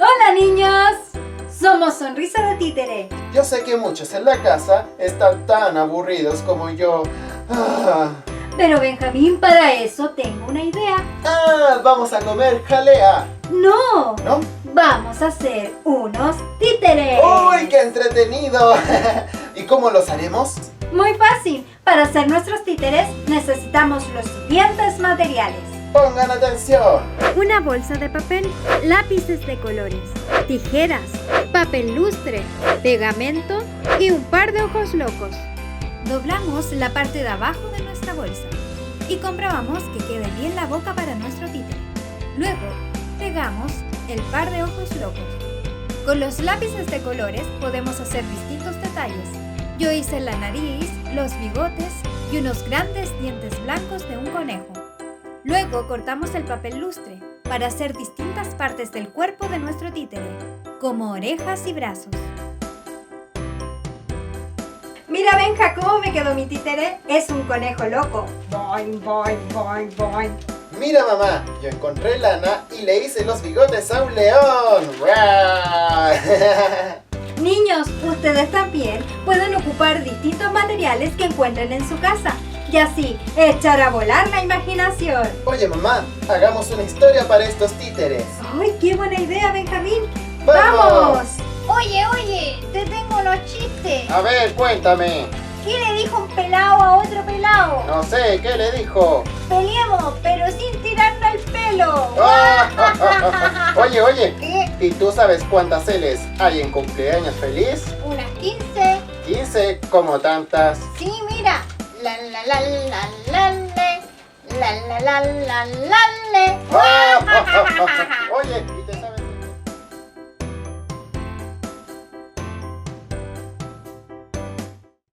Hola niños, somos Sonrisa de Títere. Yo sé que muchos en la casa están tan aburridos como yo. Pero Benjamín, para eso tengo una idea. Vamos a comer jalea. No, ¿No? vamos a hacer unos títeres. ¡Uy, qué entretenido! ¿Y cómo los haremos? Muy fácil, para hacer nuestros títeres necesitamos los siguientes materiales. ¡Pongan atención! Una bolsa de papel, lápices de colores, tijeras, papel lustre, pegamento y un par de ojos locos. Doblamos la parte de abajo de nuestra bolsa y comprobamos que quede bien la boca para nuestro títere. Luego, pegamos el par de ojos locos. Con los lápices de colores podemos hacer distintos detalles. Yo hice la nariz, los bigotes y unos grandes dientes blancos de un conejo. Luego cortamos el papel lustre para hacer distintas partes del cuerpo de nuestro títere, como orejas y brazos. Mira Benja, ¿cómo me quedó mi títere? Es un conejo loco. Boing, boing, boing, boing. Mira, mamá, yo encontré lana y le hice los bigotes a un león. ¡Guau! Niños, ustedes también pueden ocupar distintos materiales que encuentren en su casa y así echar a volar la imaginación. Oye, mamá, hagamos una historia para estos títeres. ¡Ay, qué buena idea, Benjamín! ¡Vamos! Oye, te tengo unos chistes. A ver, cuéntame. ¿Qué le dijo un pelao a otro pelao? No sé, ¿qué le dijo? Peleemos, pero sin tirarnos el pelo. Oye, ¿Qué? ¿y tú sabes cuántas L's hay en cumpleaños feliz? Unas 15. 15, como tantas. Sí, mira. La la la la la le. La la la la la le. Oye,